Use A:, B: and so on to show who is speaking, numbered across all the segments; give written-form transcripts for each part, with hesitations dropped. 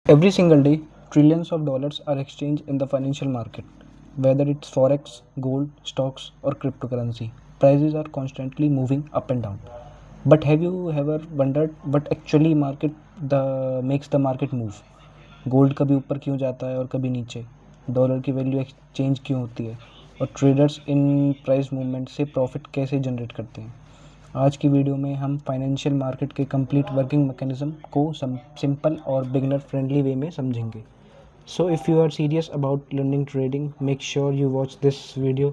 A: Every single day, trillions of dollars are exchanged in the financial market. Whether it's forex, gold, stocks, or cryptocurrency, prices are constantly moving up and down. But have you ever wondered what actually market the makes the market move? Gold कभी ऊपर क्यों जाता है और कभी नीचे? Dollar की value exchange क्यों होती है? और ट्रेडर्स इन प्राइस मूवमेंट से प्रॉफिट कैसे जनरेट करते हैं? आज की वीडियो में हम फाइनेंशियल मार्केट के कंप्लीट वर्किंग मैकेनिज्म को सिंपल और बिगिनर फ्रेंडली वे में समझेंगे. So if you are serious about learning trading, make sure you watch this video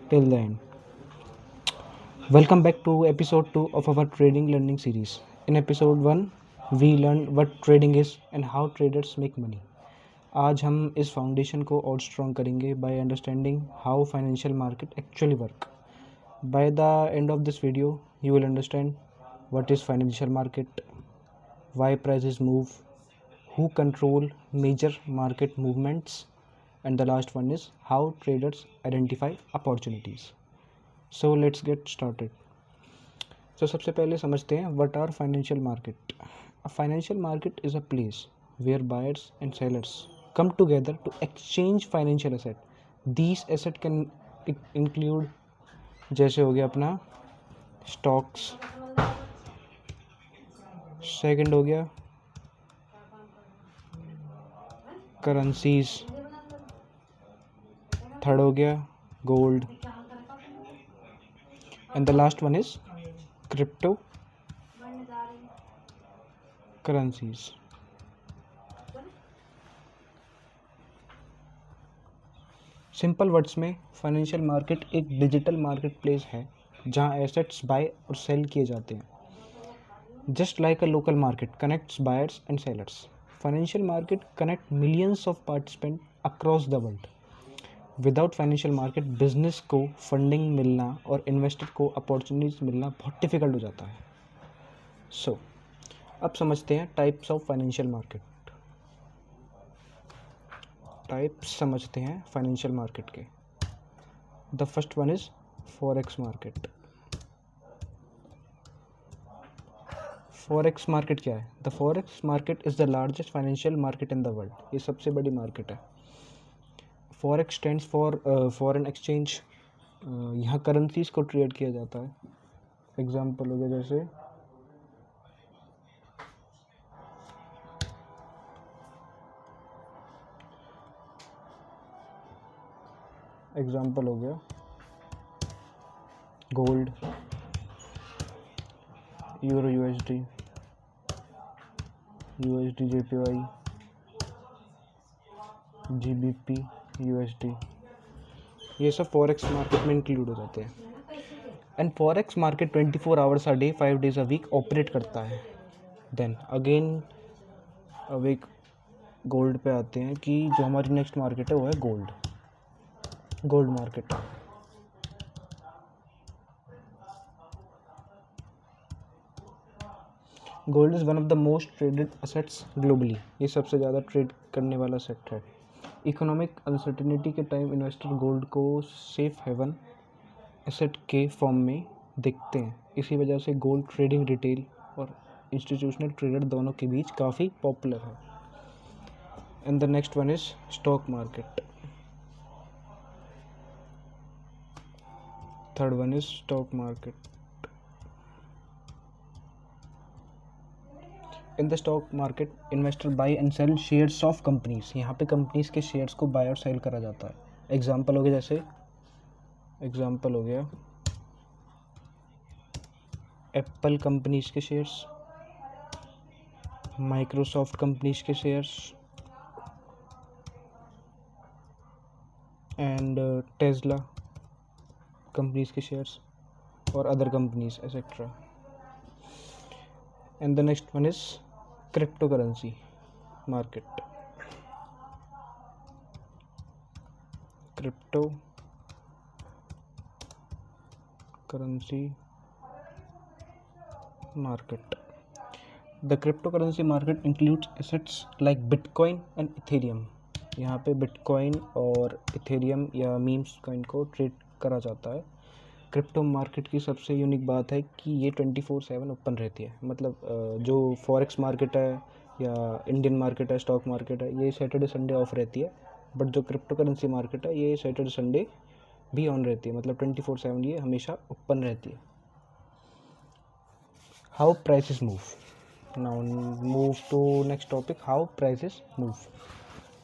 A: till the end. Welcome back to episode 2 of our trading learning series. In episode 1, we learned what trading is and how traders make money. आज हम इस foundation को और strong करेंगे by understanding how financial market actually work. By the end of this video, you will understand what is financial market, why prices move, who control major market movements, and the last one is how traders identify opportunities. So let's get started. So सबसे पहले समझते हैं what are financial market. A financial market is a place where buyers and sellers come together to exchange financial asset. These asset can include जैसे हो गया अपना stocks, second हो गया करेंसीज, थर्ड हो गया gold, and the last one is crypto currencies. Simple words में financial market एक डिजिटल मार्केट प्लेस है जहां एसेट्स बाय और सेल किए जाते हैं. Just like a local market connects buyers and sellers, financial market connect millions of participant across the world. Without financial market business को funding मिलना और इन्वेस्टर को अपॉर्चुनिटीज मिलना बहुत डिफिकल्ट हो जाता है. सो अब समझते हैं types of financial market. Types समझते हैं फाइनेंशियल मार्केट के. The first one is forex market. Forex market क्या है? The forex market is the largest financial market in the world. ये सबसे बड़ी मार्केट है. Forex stands for foreign exchange. यहाँ करेंसीज को ट्रेड किया जाता है. एग्जाम्पल हो गया जैसे एग्जाम्पल हो गया gold, euro USD, USD JPY, GBP USD, ये सब फॉरेक्स मार्केट में इंक्लूड हो जाते हैं. And forex market 24 hours a day 5 days a week operate करता है. देन अगेन अब एक गोल्ड पे आते हैं कि जो हमारी नेक्स्ट मार्केट है वो है gold market. Gold is one of the most traded assets globally. ये सबसे ज़्यादा ट्रेड करने वाला सेट है. इकोनॉमिक अनसर्टेनिटी के टाइम इन्वेस्टर गोल्ड को सेफ हेवन एसेट के फॉर्म में देखते हैं. इसी वजह से गोल्ड ट्रेडिंग रिटेल और इंस्टीट्यूशनल ट्रेडर दोनों के बीच काफ़ी पॉपुलर है. And the next one is stock market. Third one is stock market. In the stock market investor bye and sell shares of companies. यहाँ पे कंपनीज के शेयर्स को bye और सेल करा जाता है. एग्जाम्पल हो गया जैसे एग्जाम्पल हो गया एप्पल कंपनीज के शेयर्स, माइक्रोसॉफ्ट कंपनीज के शेयर्स, एंड टेस्ला कंपनीज के शेयर्स और other companies etcetera. And the next one is crypto currency market. Crypto currency market. The crypto currency market includes assets like bitcoin and Ethereum. यहाँ पे bitcoin और Ethereum या memes coin को trade करा जाता है. क्रिप्टो मार्केट की सबसे यूनिक बात है कि ये 24/7 ओपन रहती है. मतलब जो फॉरेक्स मार्केट है या इंडियन मार्केट है, स्टॉक मार्केट है, ये सैटरडे संडे ऑफ रहती है, बट जो क्रिप्टो करेंसी मार्केट है ये सैटरडे संडे भी ऑन रहती है, मतलब 24/7 ये हमेशा ओपन रहती है. How prices move. Now move to next topic, how prices move.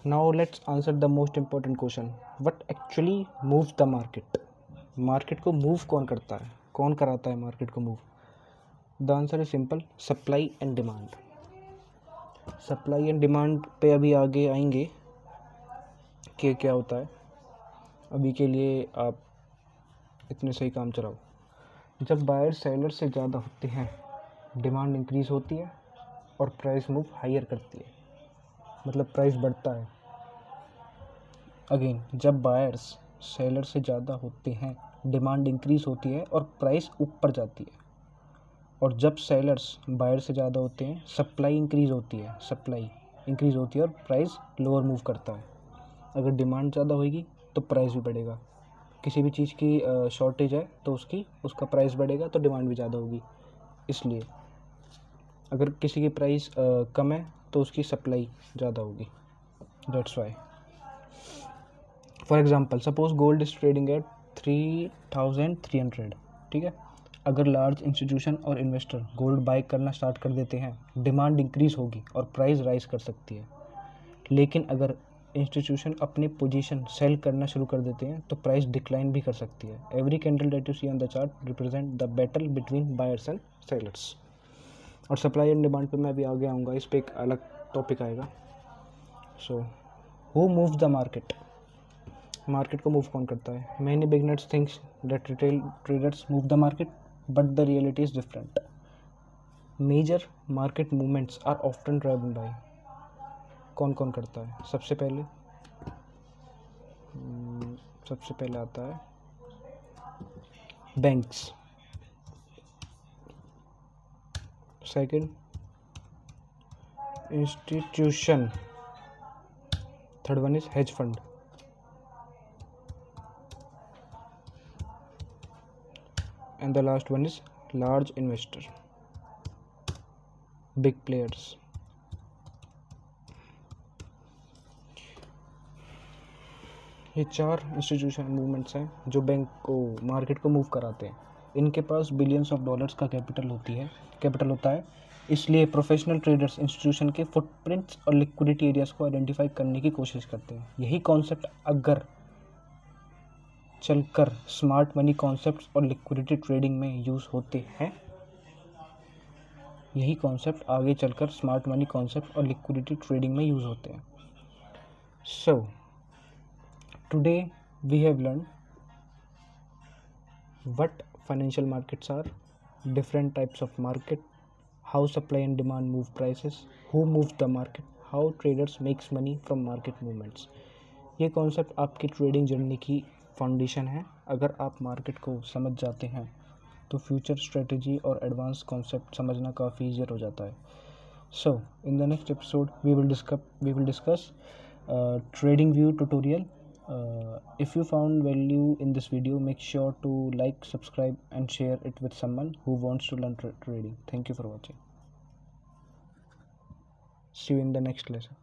A: Now let's answer the most important question, what actually moves the market. Market को मूव कौन करता है, कौन कराता है मार्केट को move. The answer is simple, supply and demand. Supply and demand पे अभी आगे आएंगे कि क्या होता है. अभी के लिए आप इतने सही काम चलाओ. जब बायर सेलर से ज़्यादा होते हैं डिमांड इंक्रीज होती है और प्राइस मूव हायर करती है, मतलब प्राइस बढ़ता है. अगेन, जब बायर्स सेलर से ज़्यादा होते हैं डिमांड इंक्रीज होती है और प्राइस ऊपर जाती है. और जब सेलर्स बायर से ज़्यादा होते हैं सप्लाई इंक्रीज होती है, और प्राइस लोअर मूव करता है. अगर डिमांड ज़्यादा होगी तो प्राइस भी बढ़ेगा. किसी भी चीज़ की शॉर्टेज है तो उसका प्राइस बढ़ेगा तो डिमांड भी ज़्यादा होगी. इसलिए अगर किसी की प्राइस कम है तो उसकी सप्लाई ज़्यादा होगी. That's why. For example, suppose gold is trading at 3,300. ठीक है. अगर लार्ज इंस्टीट्यूशन और इन्वेस्टर गोल्ड बाय करना स्टार्ट कर देते हैं डिमांड इंक्रीज होगी और प्राइस राइज कर सकती है. लेकिन अगर इंस्टीट्यूशन अपनी पोजीशन सेल करना शुरू कर देते हैं तो प्राइस डिक्लाइन भी कर सकती है. Every candle that you see on the chart represent the battle between buyers and sellers. और सप्लाई एंड डिमांड पे मैं अभी आगे आऊँगा, इस पर एक अलग टॉपिक आएगा. So who moves the market. Market को मूव कौन करता है. Many beginners thinks that retail traders move the market, but the reality is different. Major market movements are often driven by. कौन कौन करता है. सबसे पहले आता है banks. Second institution. Third one is hedge fund. and the last one is large investor, big players. ये 4 institution movements हैं जो बैंक को मार्केट को मूव कराते हैं. इनके पास बिलियंस ऑफ डॉलर्स का कैपिटल होता है. इसलिए प्रोफेशनल ट्रेडर्स इंस्टीट्यूशन के फुटप्रिंट्स और लिक्विडिटी एरियाज को आइडेंटिफाई करने की कोशिश करते हैं. यही कॉन्सेप्ट अगर चलकर स्मार्ट मनी कॉन्सेप्ट्स और लिक्विडिटी ट्रेडिंग में यूज़ होते हैं. यही कॉन्सेप्ट आगे चलकर स्मार्ट मनी कॉन्सेप्ट और लिक्विडिटी ट्रेडिंग में यूज़ होते हैं. So today we have learn what financial markets are, different types of market, how supply and demand move prices, who move the market, how traders makes money from market movements. ये concept आपकी trading journey की foundation है. अगर आप market को समझ जाते हैं तो फ्यूचर स्ट्रेटजी और एडवांस कॉन्सेप्ट समझना काफ़ी ईजियर हो जाता है. So in the next episode we will discuss trading view tutorial. If you found value in this video, make sure to like, subscribe and share it with someone who wants to learn trading. Thank you for watching. See you in the next lesson.